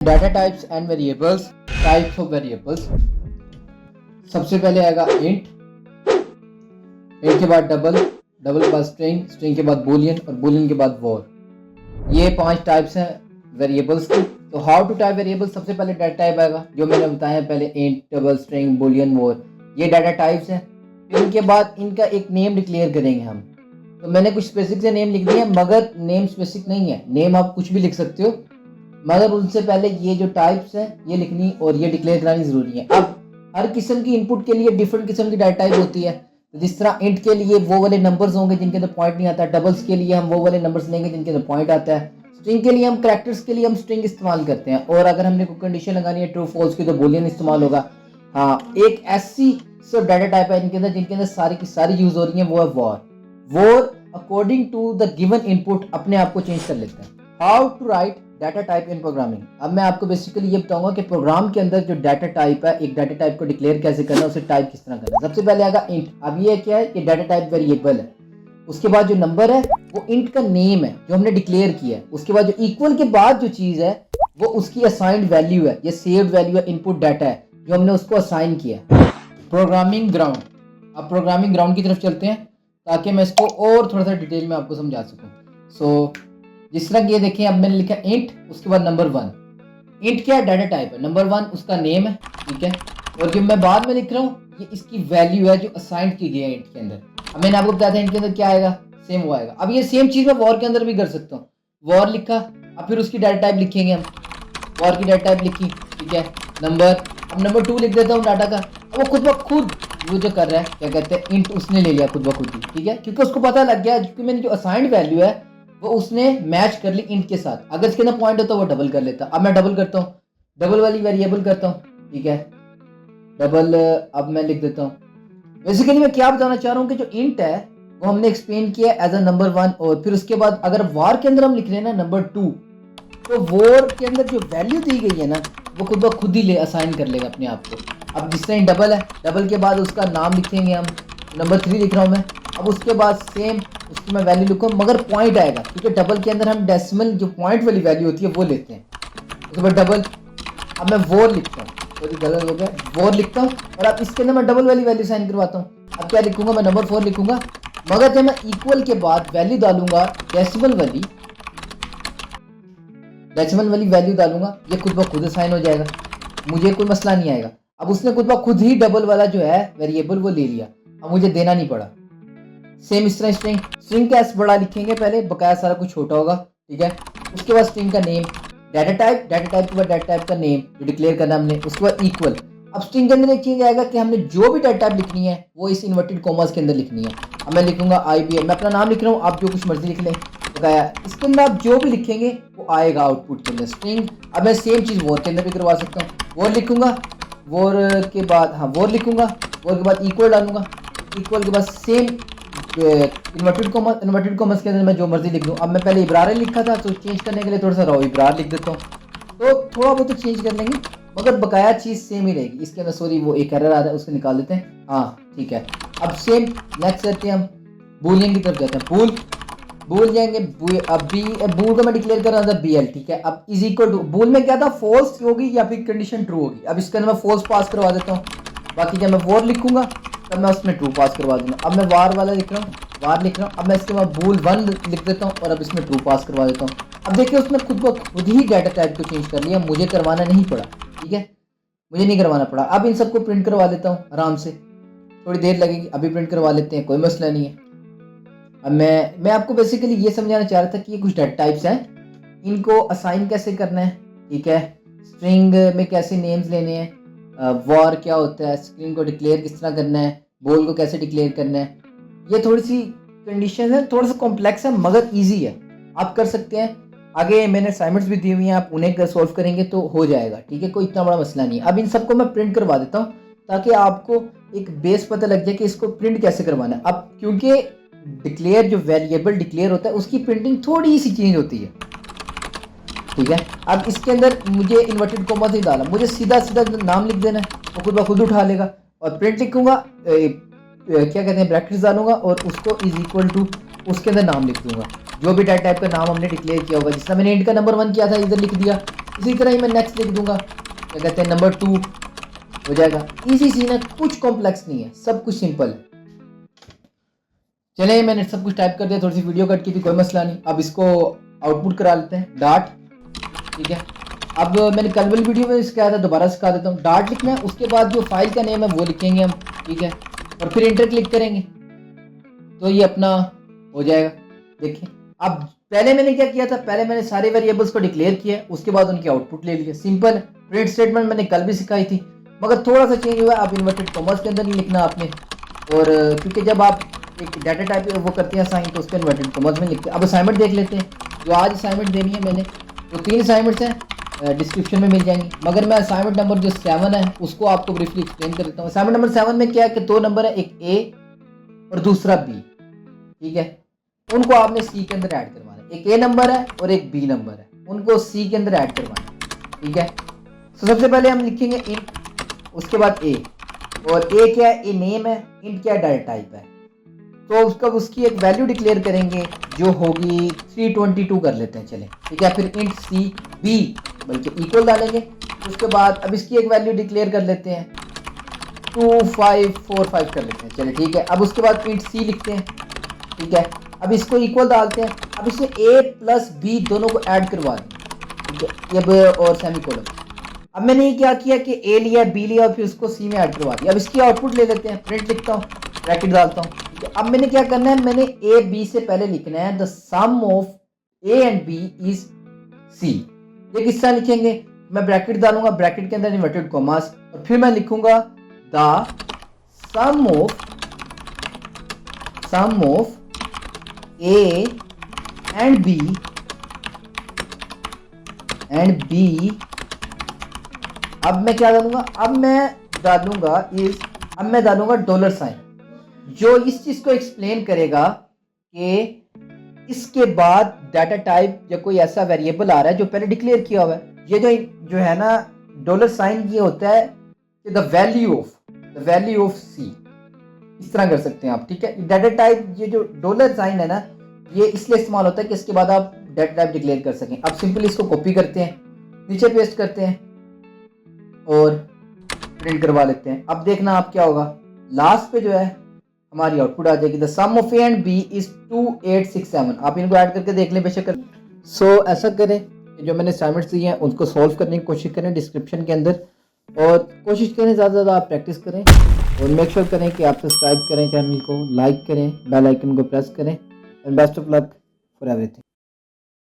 Data types and variables, types of variables. सबसे पहले आएगा इंट, इंट के बाद डबल, डबल के बाद स्ट्रिंग, स्ट्रिंग के बाद बूलियन और बूलियन के बाद वॉर। ये 5 टाइप्स हैं वेरिएबल्स की। तो हाउ टू टाइप वेरिएबल्स, सबसे पहले डाटा टाइप आएगा जो मैंने बताया पहले, int, double, string, Boolean, war. ये डाटा टाइप्स हैं। इनके बाद इनका एक नेम डिक्लेयर करेंगे हम। तो मैंने कुछ स्पेसिफिक से नेम लिख दिए हैं, मगर नेम स्पेसिफिक नहीं है। नेम आप कुछ भी लिख सकते हो, मगर उनसे पहले ये जो टाइप्स हैं ये लिखनी और ये डिक्लेयर करानी जरूरी है। अब हर किस्म की इनपुट के लिए डिफरेंट किस्म की डाटा टाइप होती है। तो जिस तरह इंट के लिए वो वाले नंबर्स होंगे जिनके अंदर पॉइंट नहीं आता, डबल्स के लिए हम वो वाले नंबर्स लेंगे जिनके अंदर पॉइंट आता है, स्ट्रिंग के लिए हम कैरेक्टर्स के लिए हम स्ट्रिंग इस्तेमाल करते हैं, और अगर हमने कोई कंडीशन लगानी है ट्रू फॉल्स की तो बूलियन इस्तेमाल होगा। हाँ, एक ऐसी सब डाटा टाइप है इनके अंदर जिनके अंदर सारी की सारी यूज हो रही है, वो है var. Var according to the given input अपने आप को चेंज कर लेता है। How to write data type in programming. अब मैं आपको बेसिकली ये बताऊंगा कि प्रोग्राम के अंदर जो डाटा टाइप है, एक डाटा टाइप को डिक्लेयर कैसे करना है, उसे टाइप किस तरह करना है। सबसे पहले आएगा इंट। अब ये क्या है, ये डाटा टाइप वेरिएबल है। उसके बाद जो नंबर है वो इंट का नेम है जो हमने डिक्लेयर किया है। उसके बाद जो इक्वल के बाद जो चीज है वो उसकी असाइंड वैल्यू है, ये सेव्ड वैल्यू है, इनपुट डाटा है जो हमने उसको असाइन किया है। Programming ground. अब प्रोग्रामिंग ग्राउंड की तरफ चलते हैं ताकि मैं इसको और थोड़ा सा डिटेल में आपको समझा सकूं। जिस तरह ये देखें, अब मैंने लिखा इंट, उसके बाद नंबर 1। इंट क्या है, डाटा टाइप है। नंबर 1 उसका नेम है, ठीक है। और जो मैं बाद में लिख रहा हूँ ये इसकी वैल्यू है जो असाइन की गई है इंट के अंदर। अब मैंने आपको बताया था इंट के अंदर क्या आएगा, सेम वो आएगा। अब ये सेम चीज मैं वॉर के अंदर भी कर सकता हूँ। वॉर लिखा, अब फिर उसकी डाटा टाइप लिखेंगे हम। वॉर की डाटा टाइप लिखी, ठीक है, नंबर। अब नंबर 2 लिख देता हूँ डाटा का। अब वो खुद ब खुद वो जो कर रहा है, क्या कहते हैं, इंट उसने ले लिया खुद ब खुद ही, ठीक है, क्योंकि उसको पता लग गया क्योंकि मैंने जो असाइंड वैल्यू है वो उसने मैच कर ली इंट के साथ। अगर इसके अंदर पॉइंट होता वो डबल कर लेता। अब मैं डबल करता हूँ, डबल वाली वेरिएबल करता हूँ, ठीक है, डबल। अब मैं लिख देता हूँ। बेसिकली मैं क्या बताना चाह रहा हूँ कि जो इंट है वो हमने एक्सप्लेन किया एज अ नंबर 1, और फिर उसके बाद अगर वार के अंदर हम लिख रहे हैं ना नंबर 2, तो वॉर के अंदर जो वैल्यू दी गई है ना वो खुद ब खुद ही ले असाइन कर लेगा अपने आप को। अब जिस तरह डबल है, डबल के बाद उसका नाम लिखेंगे हम, नंबर 3 लिख रहा हूँ मैं। अब उसके बाद सेम उसकी मैं वैल्यू लिखूँ, मगर पॉइंट आएगा क्योंकि डबल के अंदर हम डेसिमल जो पॉइंट वाली वैल्यू होती है वो लेते हैं। उसके बाद डबल। अब मैं वॉर लिखता हूँ, सॉरी गलत हो गया, वॉर लिखता हूँ, और अब इसके अंदर मैं डबल वाली वैल्यू साइन करवाता हूँ। अब क्या लिखूंगा, मैं नंबर 4 लिखूंगा, मगर जब मैं इक्वल के बाद वैल्यू डालूंगा डेसिमल वाली वैल्यू डालूंगा, ये खुद ब खुद असाइन हो जाएगा, मुझे कोई मसला नहीं आएगा। अब उसने खुद ब खुद ही डबल वाला जो है वेरिएबल वो ले लिया, अब मुझे देना नहीं पड़ा। सेम इस तरह स्ट्रिंग, स्ट्रिंग का एस बड़ा लिखेंगे पहले, बकाया सारा कुछ छोटा होगा, ठीक है। उसके बाद स्ट्रिंग का name, data type, data type के बाद डाटा टाइप का नेम जो डिक्लेयर करना हमने, उसके बाद इक्वल। अब स्ट्रिंग के अंदर एक चीज आएगा कि हमने जो भी डाटा टाइप लिखनी है वो इस इन्वर्टेड कॉमास के अंदर लिखनी है। अब मैं लिखूंगा IBM, मैं अपना नाम लिख रहा हूँ, आप जो कुछ मर्जी लिख लें, बकाया इसके अंदर आप जो भी लिखेंगे वो आएगा आउटपुट के अंदर स्ट्रिंग। अब मैं सेम चीज वॉर के अंदर भी करवा सकता हूँ। वॉर लिखूंगा, वॉर के बाद हाँ वॉर लिखूंगा, वॉर के बाद इक्वल डालूंगा, इक्वल के बाद सेम इन्वर्टेड कॉमर्स के अंदर मैं जो मर्जी लिख दूँ। अब मैं पहले इब्रार लिखा था तो चेंज करने के लिए थोड़ा सा रॉ इब्रार लिख देता हूँ, तो थोड़ा बहुत तो चेंज कर लेंगे मगर बकाया चीज़ सेम ही रहेगी। इसके अंदर सॉरी वो एक एरर आ रहा है, उसको निकाल देते हैं, हाँ ठीक है। अब सेम नेक्स्ट करते हैं हम, बूलियन की तरफ जाते हैं। बूल जाएंगे, अब बूल को मैं डिक्लेयर कर रहा था BL, ठीक है। अब इज इक्वल टू, बूल में क्या था, फॉल्स होगी या फिर कंडीशन ट्रू होगी। अब इसके अंदर मैं फॉल्स पास करवा देता हूँ, बाकी जब मैं वॉर लिखूंगा तब मैं उसमें ट्रू पास करवा दूंगा। अब मैं वार वाला लिख रहा हूँ, वार लिख रहा हूँ, अब मैं इसके बाद बूल 1 लिख देता हूँ और अब इसमें ट्रू पास करवा देता हूँ। अब देखिए उसने खुद ही डाटा टाइप को चेंज कर लिया, मुझे करवाना नहीं पड़ा, ठीक है, मुझे नहीं करवाना पड़ा। अब इन सबको प्रिंट करवा लेता हूँ आराम से, थोड़ी देर लगेगी, अभी प्रिंट करवा लेते हैं, कोई मसला नहीं है। अब मैं आपको बेसिकली ये समझाना चाह रहा था कि ये कुछ डाटा टाइप्स हैं, इनको असाइन कैसे करना है, ठीक है, स्ट्रिंग में कैसे नेम्स लेने हैं, वॉर क्या होता है, स्ट्रिंग को डिक्लेयर किस तरह करना है, बोल को कैसे डिक्लेयर करना है। ये थोड़ी सी कंडीशन है, थोड़ा सा कॉम्प्लेक्स है मगर ईजी है, आप कर सकते हैं। आगे मैंने असाइनमेंट्स भी दी हुई हैं, आप उन्हें सॉल्व करेंगे तो हो जाएगा, ठीक है, कोई इतना बड़ा मसला नहीं है। अब इन सबको मैं प्रिंट करवा देता हूँ ताकि आपको एक बेस पता लग जाए कि इसको प्रिंट कैसे करवाना है। अब क्योंकि डिक्लेयर जो वेरिएबल डिक्लेयर होता है उसकी प्रिंटिंग थोड़ी सी चेंज होती है, ठीक है। अब इसके अंदर मुझे इन्वर्टेड कॉमा नहीं डाला, मुझे सीधा नाम लिख देना है, वो खुद ब खुद उठा लेगा। और प्रिंट लिखूंगा, क्या कहते हैं, ब्रैकेट्स डालूंगा और उसको इज इक्वल टू उसके अंदर नाम लिख दूंगा। जो भी डाटा टाइप का नाम हमने डिक्लेयर किया होगा, जिस तरह मैंने इंट का नंबर 1 किया था इधर लिख दिया, इसी तरह ही मैं नेक्स्ट लिख दूंगा, क्या कहते हैं नंबर 2 हो जाएगा। इजी सीन है, कुछ कॉम्प्लेक्स नहीं है, सब कुछ सिंपल है। चले मैंने सब कुछ टाइप कर दिया, थोड़ी सी वीडियो कट की थी, कोई मसला नहीं। अब इसको आउटपुट करा लेते हैं, डाट, ठीक है। अब मैंने कल वाली वीडियो में सिखाया था, दोबारा सिखा देता हूँ। डाट लिखना है, उसके बाद जो फाइल का नेम है वो लिखेंगे हम, ठीक है, और फिर इंटर क्लिक करेंगे तो ये अपना हो जाएगा। देखिए अब पहले मैंने क्या किया था, पहले मैंने सारे वेरिएबल्स को डिक्लेयर किया, उसके बाद उनकी आउटपुट ले लिया, सिंपल। प्रिंट स्टेटमेंट मैंने कल भी सिखाई थी, मगर थोड़ा सा चेंज हुआ, आप इन्वर्टेड कॉमर्स के अंदर नहीं लिखना आपने, और क्योंकि जब आप एक डाटा टाइप वो करते हैं साइन तो उसके इन्वर्टेड कॉमर्स में लिखते हैं। अब असाइनमेंट देख लेते हैं, जो आज असाइनमेंट देनी है मैंने, तो 3 असाइनमेंट्स हैं, डिस्क्रिप्शन में मिल जाएंगी, मगर मैं असाइनमेंट नंबर जो 7 है उसको आपको ब्रीफली एक्सप्लेन कर देता हूँ। असाइनमेंट नंबर 7 में क्या है कि 2 नंबर है, एक ए और दूसरा बी, ठीक है, उनको आपने सी के अंदर ऐड करवाना है। एक ए नंबर है और एक बी नंबर है, उनको सी के अंदर ऐड करवाना है, ठीक है। तो सबसे पहले हम लिखेंगे इंट, उसके बाद ए, और ए क्या है, ए नेम है, इंट क्या है, डाटा टाइप है, तो उसकी एक वैल्यू डिक्लेयर करेंगे जो होगी 322 कर लेते हैं, चले, ठीक है। फिर इंट सी बी बल्कि इक्वल डालेंगे, उसके बाद अब इसकी एक वैल्यू डिक्लेयर कर लेते हैं 2545 कर लेते हैं, चले, ठीक है। अब उसके बाद इंट सी लिखते हैं, ठीक है। अब इसको इक्वल डालते हैं, अब इसमें ए प्लस बी दोनों को ऐड करवा दें, ठीक है, ये और सेमीकोलन। अब मैंने ये क्या किया कि ए लिया, बी लिया और फिर उसको सी में ऐड करवा दिया। अब इसकी आउटपुट ले लेते हैं, प्रिंट लिखता हूँ, ब्रैकेट डालता हूँ, ठीक है। अब मैंने क्या करना है, मैंने ए बी से पहले लिखना है the sum of a and b is c. ये किस तरह लिखेंगे, मैं ब्रैकेट डालूंगा, ब्रैकेट के अंदर इन्वर्टेड कॉमास, और फिर मैं लिखूंगा the sum of a and b. अब मैं क्या डालूंगा, अब मैं डालूंगा डॉलर साइन, जो इस चीज को एक्सप्लेन करेगा कि इसके बाद डाटा टाइप या कोई ऐसा वेरिएबल आ रहा है जो पहले डिक्लेयर किया हुआ है। ये जो है ना डॉलर साइन, ये होता है कि द वैल्यू ऑफ सी, इस तरह कर सकते हैं आप, ठीक है। डाटा टाइप, ये जो डॉलर साइन है ना, ये इसलिए इस्तेमाल होता है कि इसके बाद आप डाटा टाइप डिक्लेयर कर सकें। अब सिंपली इसको कॉपी करते हैं, नीचे पेस्ट करते हैं और प्रिंट करवा लेते हैं। अब देखना आप क्या होगा, लास्ट पे जो है हमारी आउटपुट आ जाएगी, the sum of a and b is 2867। आप इनको ऐड करके देख लें बेशक। सो ऐसा करें, जो मैंने असाइनमेंट्स दिए हैं उनको सॉल्व करने की कोशिश करें डिस्क्रिप्शन के अंदर, और कोशिश करें ज़्यादा से ज़्यादा आप प्रैक्टिस करें, और मेक श्योर करें कि आप सब्सक्राइब करें चैनल को, लाइक करें, बेल आइकन को प्रेस करें, and best of luck for everything.